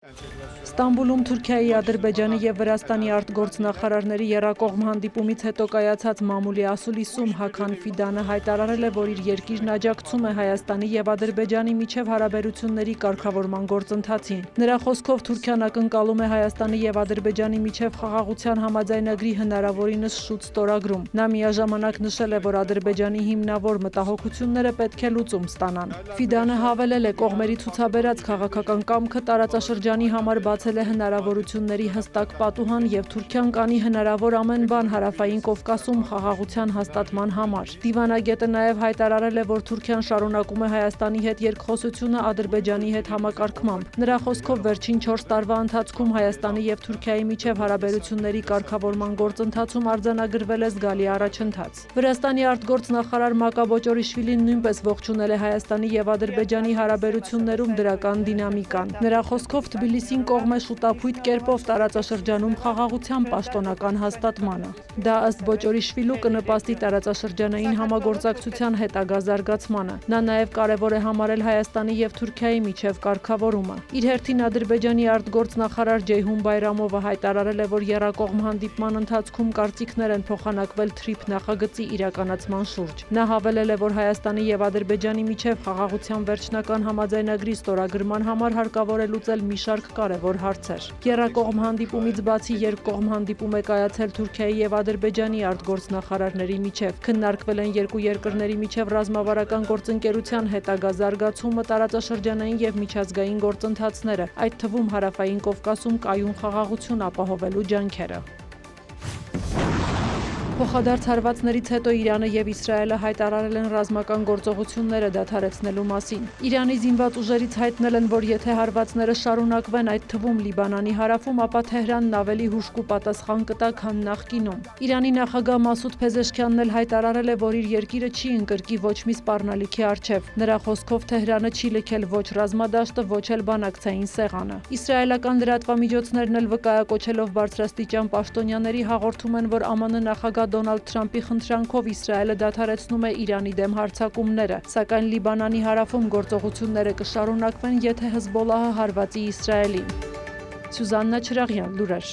Ստամբուլում Թուրքիայի, Ադրբեջանի և Վրաստանի արտգործնախարարների եռակողմ հանդիպումից հետո կայացած մամուլի ասուլիսում Հական Ֆիդանը հայտարարել է, որ իր երկիրն աջակցում է Հայաստանի և Ադրբեջանի միջև հարաբերությունների կարգավորման գործընթացին։ Նրա խոսքով Թուրքիան ակնկալում է Հայաստանի և Ադրբեջանի միջև խաղաղության համաձայնագրի հնարավորինս շուտ ստորագրում։ Նա միաժամանակ նշել է, որ Ադրբեջանի հիմնավոր մտահոգությունները պետք է լուծում ստանան։ Ֆիդանը հավելել է, կողմերի ցուցաբերած քաղաքական կամքը տարածաշրջանի համար բացել է հնարավորությունների հստակ պատուհան և Թուրքիան կանի հնարավոր ամեն բան Հարավային Կովկասում խաղաղության հաստատման համար։ Դիվանագետը նաև հայտարարել է, որ Թուրքիան շարունակում է Հայաստանի հետ երկխոսությունը Ադրբեջանի հետ համակարգմամբ։ Նրա խոսքով վերջին 4 տարվա ընթացքում Հայաստանի և Թուրքիայի միջև հարաբերությունների կարգավորման գործընթացում արձանագրվել է զգալի առաջընթաց։ Վրաստանի արտգործնախարար Մակա Բոճորիշվիլին նույնպես ողջունել է Հայաստանի և Ադրբեջանի հարաբերություններում դրական դինամիկան։ Նրա խոսքով Թբիլիսին կողմ է շուտափույթ կերպով տարածաշրջանում խաղաղության պաշտոնական հաստատմանը։ Դա ըստ Բոճորիշվիլու կնպաստի տարածաշրջանային համագործակցության հետագա զարգացմանը։ Նա նաև կարևոր է համարել Հայաստանի և Թուրքիայի միջև կարգավորումը։ Իր հերթին Ադրբեջանի արտգործնախարար Ջեյհուն Բայրամովը հայտարարել է, որ եռակողմ հանդիպման ընթացքում կարծիքներ են փոխանակվել TRIP նախագծի իրականացման շուրջ։ Նա հավելել է, որ Հայաստանի և Ադրբեջանի միջև խաղաղության վերջնական համաձայնագրի ստորագրման համար հարկավոր է լուծել մի շարք կարևոր հարցեր։ Եռակողմ հանդիպումից բացի երկկողմ հանդիպում է կայացել Թուրքիայի և Ադրբեջանի արտգործնախարարների միջև։ Քննարկվել են երկու երկրների միջև ռազմավարական գործընկերության հետագա զարգացումը, տարածաշրջանային և միջազգային գործընթացները, այդ թվում Հարավային Կովկասում կայուն խաղաղություն ապահովելու ջանքերը։ Փոխադարձ հարվածներից հետո Իրանը և Իսրայելը հայտարարել են ռազմական գործողությունները դադարեցնելու մասին։ Իրանի զինված ուժերից հայտնել են, որ եթե հարվածները շարունակվեն, այդ թվում Լիբանանի հարավում, ապա Թեհրանն ավելի հուժկու պատասխան կտա, քան նախկինում։ Իրանի նախագահ Մասուդ Փեզեշքյանն էլ հայտարարել է, որ իր երկիրը չի ընկրկի ոչ մի սպառնալիքի առջև։ Նրա խոսքով Թեհրանը չի լքել ոչ ռազմադաշտը, ոչ էլ բանակցային սեղանը։ Իսրայելական լրատվամիջոցներն էլ վկայակոչելով բարձրաստիճան պաշտոնյաների հաղորդում են, որ ԱՄՆ նախագահ Դոնալդ Թրամփի խնդրանքով Իսրայելը դադարեցնում է Իրանի դեմ հարձակումները, սակայն Լիբանանի հարավում գործողությունները կշարունակվեն, եթե Հեզբոլլահը հարվածի Իսրայելին։ Սյուզաննա Չրաղյան, լուրեր։